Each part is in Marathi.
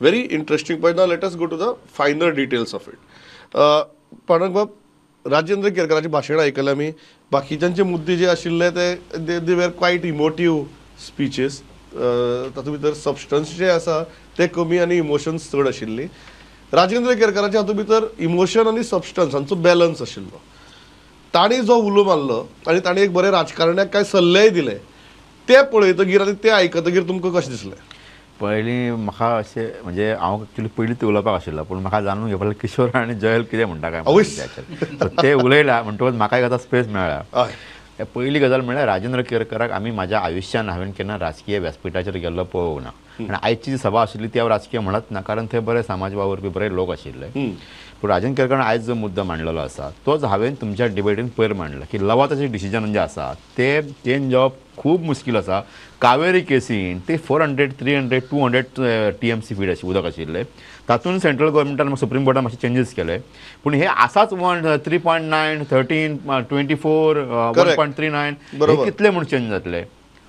Very interesting point. Now let us go to the final details of it. पाणक बाब, राजेंद्र केरकराची भाशणां आयकल्या आमी. बाकीच्यांचे मुद्दे जे आशिल्ले ते they were quiet emotive speeches. तातूंत भितर सबस्टन्स जे आसा ते कमी आनी इमोशन्स चड आशिल्ली. राजेंद्र केरकराच्या हातूंत भितर इमोशन आनी सबस्टन्स हांचो बॅलन्स आशिल्लो. ताणी जो उलो मारलो आनी ताणी एक बरे राजकारण्याक कांय सल्लेय दिले, ते पळयतकीर आनी ते आयकतकीर तुमकां कशें दिसलें? पयलीं म्हाका अशें म्हणजे हांव एक्चुली पयलीं ते उलोवपाक आशिल्लो, पूण म्हाका जाणून घेवपाक किशोर आनी जयल कितें म्हणटा काय ते उलयला म्हणटकूच म्हाका एक आतां स्पेस मेळ्ळा. पयली गजाल म्हणल्यार राजेंद्र केरकराक आमी म्हाज्या आयुश्यान हांवें केन्ना राजकीय व्यासपिठाचेर गेल्लो पळोवंक ना. आनी आयची जी सभा आशिल्ली ती हांव राजकीय म्हणत ना, कारण थंय बरे समाज वावरपी बरे लोक आशिल्ले. पूण राजेंद्र केरकरान आयज जो मुद्दो मांडलेलो आसा तोच हांवें तुमच्या डिबेटीन पयर मांडला की लवाताचें डिसिजन जे आसा ते चेंज जावप खूब मुश्कील आसा. कावेरी केसीन ते 400, 300, 200 TMC फीट उदक आशिल्लें. तातूंत सेंट्रल गव्हर्मेंटान सुप्रीम कोर्टान मातशे चेंजीस केले. पूण हे आसाच 3.9, 13, 24, 1.39 कितले म्हूण चेंज जातले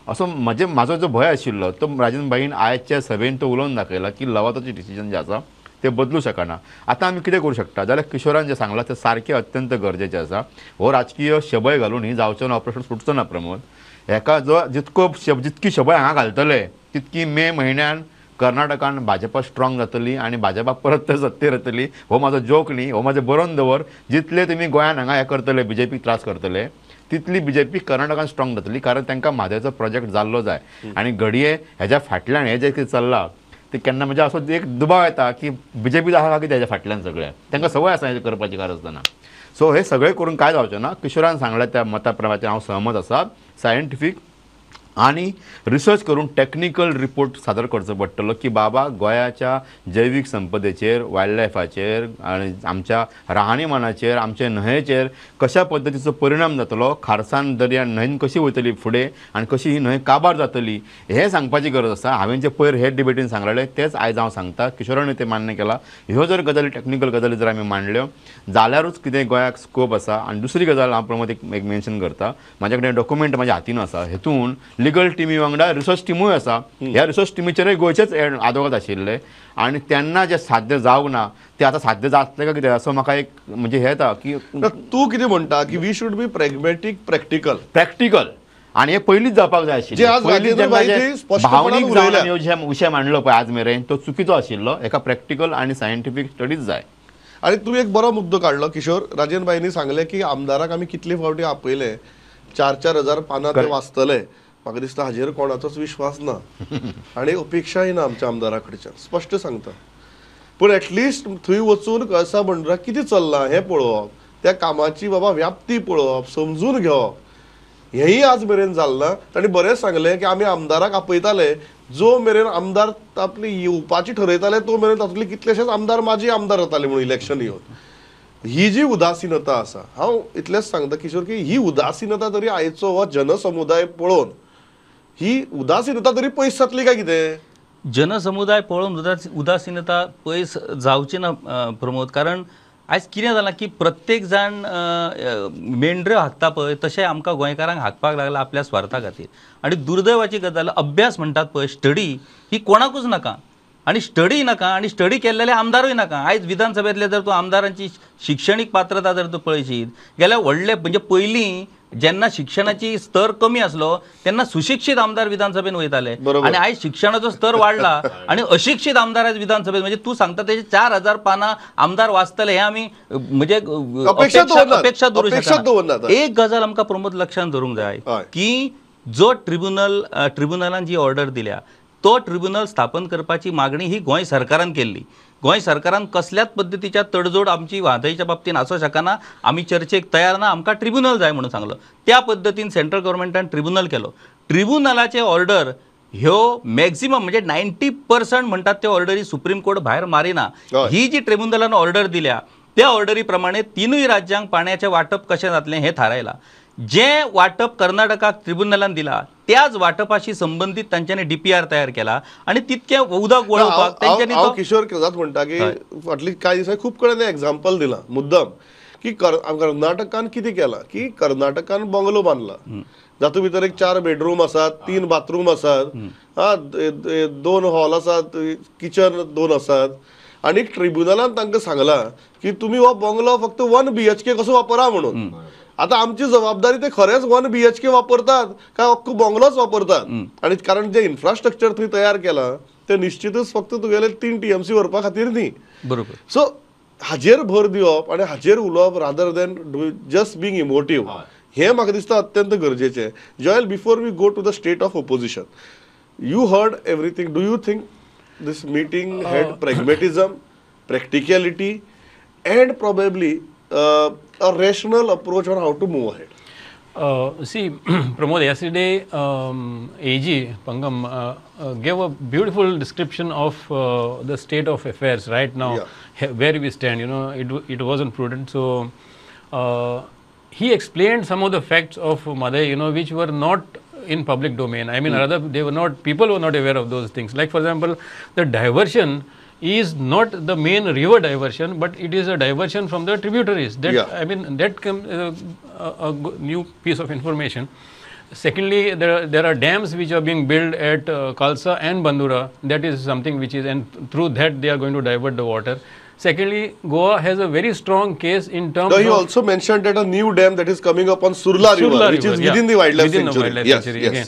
असो म्हाजो जो भंय आशिल्लो तो राजेंद्र भाईन आयच्या सभेन तो उलोवन दाखयला की लवाताचें डिसिजन जे आसा ते बदलू शकना. आतां आमी कितें करूं शकता जाल्यार किशोरान जें सांगलां तें सारकें अत्यंत गरजेचें आसा. हो राजकीय शबय घालून ही जावचो ना, ऑपरेशन सुटचो ना प्रमोद. हेका जो जितकी शबय हांगा घालतले तितकी मे म्हयन्यान कर्नाटकान भाजपा स्ट्रॉंग जातली आनी भाजपा परत सत्तेर येतली. हो म्हाजो जोक न्ही, हो म्हाजें बरोवन दवर. जितले तुमी गोंयान हांगा हें करतले BJPक त्रास करतले तितली BJP कर्नाटकान स्ट्रॉंग जातली, कारण तांकां म्हादेचो प्रोजेक्ट जाल्लो जाय. आनी घडये हेज्या फाटल्यान हें जें कितें चल्लां ते केन्ना म्हणजे असो एक दुबाव येता की BJP आहा कितें हेज्या फाटल्यान सगळ्या तांकां संवय आसा हें करपाची गरज आसतना. सो हे सगळें करून कांय जावचें ना. किशोरान सांगल्या त्या मता प्रमाणे हांव सहमत आसा. सायंटिफीक आनी रिसर्च करून टॅक्निकल रिपोर्ट सादर करचो पडटलो की बाबा गोंयाच्या जैवीक संपदेचेर, वायल्ड लायफाचेर आनी आमच्या राहणीमानाचेर, आमचे न्हंयेचेर कशा पद्दतीचो परिणाम जातलो, खारसाण दर्या न्हंयेन कशी वयतली फुडें आनी कशी ही न्हंय काबार जातली हें सांगपाची गरज आसा. हांवें जे पयर हे डिबेटीन सांगलेलें तेच आयज हांव सांगता. किशोरान ते मान्य केला. ह्यो जर गजाली टॅक्निकल गजाली जर आमी मांडल्यो जाल्यारूच कितें गोंयाक स्कोप आसा. आनी दुसरी गजाल हांव प्रमोद एक मेन्शन करता, म्हाजे कडेन डॉक्युमेंट म्हाज्या हातीन आसा. हेतून लिगल टिमी वांगडा रिसर्च टिमूय आसा. ह्या रिसर्च टिमीचेरय गोंयचेच आदवोगाद आशिल्ले आनी तेन्ना जे साध्य जावंक ना ते आतां साध्य जातलें काय कितें असो म्हाका एक म्हणजे हे येता की तूं कितें म्हणटा की वी शूड बी प्रॅग्मॅटीक, प्रॅक्टिकल आनी हे पयलींच जावपाक जाय आशिल्लें. पयलीं जेन्ना भावनीक जावन विशय मांडलो पळय आज मेरेन तो चुकीचो आशिल्लो. हेका प्रॅक्टिकल आनी सायंटिफीक स्टडीज जाय. आनी तुवें एक बरो मुद्दो काडलो किशोर. राजेंद्र भाईनी सांगलें की आमदाराक आमी कितले फावटी आपयले, 4-4 हजार पानां ते वाचतले. म्हाका दिसता हाजेर कोणाचोच विश्वास ना आनी अपेक्षाय ना आमच्या आमदारा कडच्यान, स्पश्ट सांगता. पूण एटलिस्ट थंय वचून कळसा बंडराक कितें चल्लां हें पळोवप, त्या कामाची बाबा व्याप्ती पळोवप, समजून घेवप, हेंय आज मेरेन जालें ना. ताणी बरेंच सांगलें की आमी आमदाराक आपयताले, जो मेरेन आमदार आपली येवपाची ठरयताले तो मेरेन तातूंतले कितलेशेच आमदार माजी आमदार जाताले म्हणून इलेक्शन येवन. ही जी उदासीनता आसा, हांव इतलेंच सांगता किशोर की ही उदासीनता तरी आयचो हो जनसमुदाय पळोवन ही उदासीनता तरी पयस जातली काय कितें? जनसमुदाय पळोवन उदासीनता पयस जावची ना प्रमोद. कारण आयज कितें जालां की प्रत्येक जाण मेंढऱ्यो हाकता पळय तशें आमकां गोंयकारांक हाकपाक लागला आपल्या स्वार्था खातीर. आनी दुर्दैवाची गजाल अभ्यास म्हणटात पळय, स्टडी ही कोणाकूच नाका आनी स्टडी नाका आनी स्टडी केल्लेले आमदारूय नाका. आयज विधानसभेंतले जर तूं आमदारांची शिक्षणीक पात्रता जर तूं पळयशीत जाल्यार व्हडले म्हणजे पयलीं जेन्ना शिक्षणाची स्तर कमी आसलो तेन्ना सुशिक्षीत आमदार विधानसभेन वयताले आनी आयज शिक्षणाचो स्तर वाडला आनी अशिक्षीत आमदार आयज विधानसभेत म्हणजे तू सांगता तेजे 4000 पानां आमदार वाचतले हे आमी म्हणजे अपेक्षा धरू शकना. एक गजाल आमकां प्रमोद लक्षांत धरूंक जाय की जो ट्रिब्युनलान जी ऑर्डर दिल्या तो ट्रिब्युनल स्थापन करपाची मागणी ही गोंय सरकारान केल्ली. गोंय सरकारान कसल्याच पद्दतीच्या तडजोड आमची वादळीच्या बाबतीन आसूं शकना. आमी चर्चेक तयार ना, आमकां ट्रिब्युनल जाय म्हणून सांगलो. त्या पद्दतीन सेंट्रल गव्हर्मेंटान ट्रिब्युनल केलो. ट्रिब्युनलाचे ऑर्डर ह्यो मॅक्झिमम म्हणजे 90% म्हणटात ते ऑर्डरी सुप्रीम कोर्ट भायर मारिना. ही जी ट्रिब्युनलान ऑर्डर दिल्या त्या ऑर्डरी प्रमाणे तिनूय राज्यांक पाण्याचें वाटप कशें जातलें हें थारायलां. जें वाटप कर्नाटकाक ट्रिब्युनलान दिला त्याच वाटपाशी संबंधित तांच्यांनी DPR तयार केला आणि तितके उदक वळोवपाक तांच्यांनी किशोर केदार म्हणटा की फाटली कांय दिसांनी खूब कडेन एग्जाम्पल दिलां मुद्दम की कर्नाटकान कितें केलां की कर्नाटकान बंगलो बांदला जातूं भितर एक 4 बेडरूम आसात, 3 बाथरूम आसात, 2 हॉल आसात, किचन 2 आसात, आणि ट्रिब्युनलान तांकां सांगलां की तुमी हो बंगलो फक्त 1 BHK कसो वापरा म्हणून. आता आमची जबाबदारी ते खरेंच 1 BHK वापरतात काय अख्खो बंगलोच वापरतात, आणि कारण जे इन्फ्रास्ट्रक्चर थंय तयार केलां ते निश्चितच फक्त तुगेले 3 TMC व्हरपा खातीर न्ही. बरोबर. सो हाजेर भर दिवप आणि हाजेर उलोवप rather than just being emotive, हे म्हाका दिसता अत्यंत गरजेचें. Joel, before we go to the state of opposition, you heard everything. Do you think this meeting had pragmatism, practicality, and probably a rational approach on how to move ahead? See, Pramod, yesterday AG Pangam gave a beautiful description of the state of affairs right now, where we stand. It wasn't prudent. So he explained some of the facts of Madai, which were not in public domain. I mean, rather people were not aware of those things. Like, for example, the diversion is not the main river diversion, but it is a diversion from the tributaries. I mean, that comes a new piece of information. Secondly, there are dams which are being built at Khalsa and Bandura. That is something which is, and through that they are going to divert the water. Secondly, Goa has a very strong case in terms he also mentioned that a new dam that is coming up on Surla River, which is within the wildlife sanctuary. Yes. Again.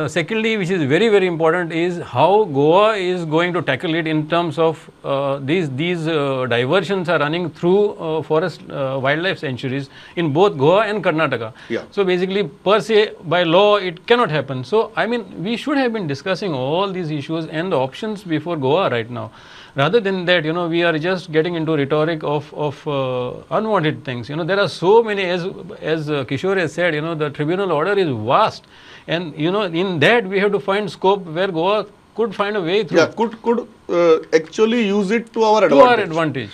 Secondly, which is very, very important, is how Goa is going to tackle it in terms of these diversions are running through forest wildlife sanctuaries in both Goa and Karnataka. So basically, per se, by law, it cannot happen. So I mean, we should have been discussing all these issues and the options before Goa right now. Rather than that, we are just getting into rhetoric of unwanted things. There are so many, as Kishore has said, the tribunal order is vast. And, in that we have to find scope where Goa could find a way through. Yeah, could actually use it to our advantage.